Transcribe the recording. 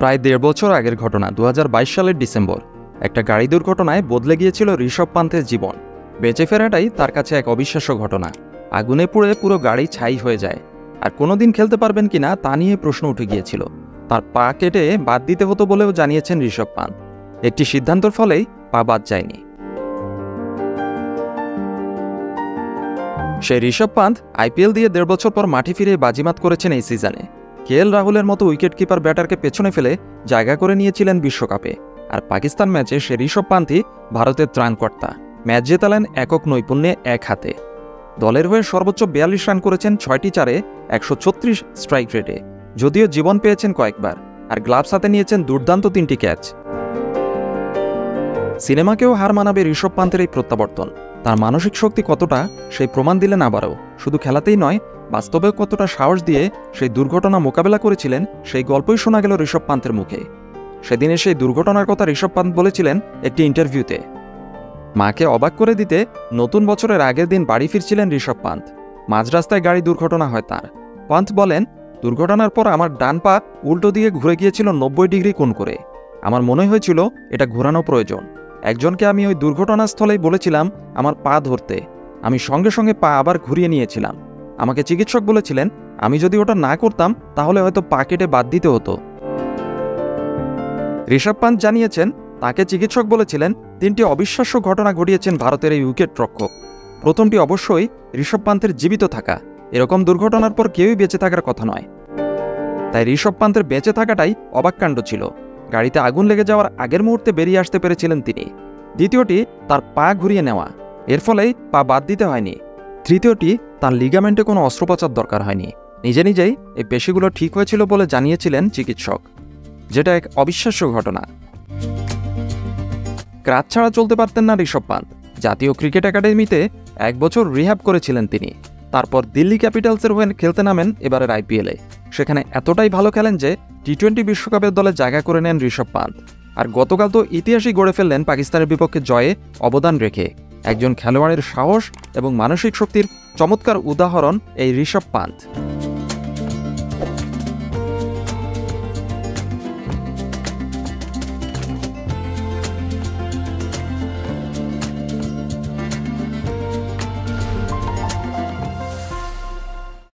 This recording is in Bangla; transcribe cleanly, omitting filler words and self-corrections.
প্রায় ১.৫ বছর আগের ঘটনা ২০২২ সালের ডিসেম্বর একটা গাড়ি দুর্ঘটনায় বদলে গিয়েছিল ঋষভ পান্থের জীবন। বেঁচে ফেরাটাই তার কাছে এক অবিশ্বাস্য ঘটনা। আগুনে পুড়ে পুরো গাড়ি ছাই হয়ে যায়, আর কোনোদিন খেলতে পারবেন কিনা তা নিয়ে প্রশ্ন উঠে গিয়েছিল। তার পা কেটে বাদ দিতে হতো বলেও জানিয়েছেন ঋষভ পান্থ। একটি সিদ্ধান্তের ফলেই পা বাদ যায়নি। সেই ঋষভ পান্থ আইপিএল দিয়ে ১.৫ বছর পর মাঠে ফিরে বাজিমাত করেছেন এই সিজনে। কেএল রাহুলের মতো উইকেট কিপার ব্যাটারকে পেছনে ফেলে জায়গা করে নিয়েছিলেন বিশ্বকাপে। আর পাকিস্তান ম্যাচে সে ঋষভ পান্থই ভারতের ত্রাণকর্তা। ম্যাচ জেতালেন একক নৈপুণ্যে এক হাতে। দলের হয়ে সর্বোচ্চ ৪২ রান করেছেন ৬টি চারে ১৩৬ স্ট্রাইক রেটে। যদিও জীবন পেয়েছেন কয়েকবার, আর গ্লাভস হাতে নিয়েছেন দুর্দান্ত ৩টি ক্যাচ। সিনেমাকেও হার মানাবে ঋষভ পান্থের এই প্রত্যাবর্তন। তার মানসিক শক্তি কতটা সেই প্রমাণ দিলেন আবারও। শুধু খেলাতেই নয়, বাস্তবেও কতটা সাহস দিয়ে সেই দুর্ঘটনা মোকাবেলা করেছিলেন সেই গল্পই শোনা গেল ঋষভ পান্থের মুখে। সেদিনে সেই দুর্ঘটনার কথা ঋষভ পান্থ বলেছিলেন একটি ইন্টারভিউতে। মাকে অবাক করে দিতে নতুন বছরের আগের দিন বাড়ি ফিরছিলেন ঋষভ পান্থ। মাঝ রাস্তায় গাড়ি দুর্ঘটনা হয় তার। পান্থ বলেন, দুর্ঘটনার পর আমার ডান পা উল্টো দিকে ঘুরে গিয়েছিল ৯০ ডিগ্রি কোণ করে। আমার মনে হয়েছিল এটা ঘোরানো প্রয়োজন। একজনকে আমি ওই দুর্ঘটনাস্থলেই বলেছিলাম আমার পা ধরতে। আমি সঙ্গে সঙ্গে পা আবার ঘুরিয়ে নিয়েছিলাম। আমাকে চিকিৎসক বলেছিলেন আমি যদি ওটা না করতাম তাহলে হয়তো পা কেটে বাদ দিতে হতো। ঋষভ পান্থ জানিয়েছেন তাকে চিকিৎসক বলেছিলেন ৩টি অবিশ্বাস্য ঘটনা ঘটিয়েছেন ভারতের এই উইকেট রক্ষক। প্রথমটি অবশ্যই ঋষভ পান্থের জীবিত থাকা। এরকম দুর্ঘটনার পর কেউই বেঁচে থাকার কথা নয়, তাই ঋষভ পান্থের বেঁচে থাকাটাই অবাক কাণ্ড ছিল। গাড়িতে আগুন লেগে যাওয়ার আগের মুহূর্তে বেরিয়ে আসতে পেরেছিলেন তিনি। দ্বিতীয়টি তার পা ঘুরিয়ে নেওয়া, এর ফলেই পা বাদ দিতে হয়নি। তৃতীয়টি তার লিগামেন্টে কোনো অস্ত্রোপচার দরকার হয়নি, নিজে নিজেই এই পেশিগুলো ঠিক হয়েছিল বলে জানিয়েছিলেন চিকিৎসক, যেটা এক অবিশ্বাস্য ঘটনা। ক্রাচ ছাড়া চলতে পারতেন না ঋষভ পান্থ। জাতীয় ক্রিকেট একাডেমিতে ১ বছর রিহ্যাব করেছিলেন তিনি। তারপর দিল্লি ক্যাপিটালসের হয়ে খেলতে নামেন এবারের আইপিএলে। সেখানে এতটাই ভালো খেলেন যে টি-২০ বিশ্বকাপের দলে জায়গা করে নেন ঋষভ পান্থ। আর গতকাল তো ইতিহাসই গড়ে ফেললেন পাকিস্তানের বিপক্ষে জয়ে অবদান রেখে। একজন খেলোয়াড়ের সাহস এবং মানসিক শক্তির চমৎকার উদাহরণ এই ঋষভ পান্থ।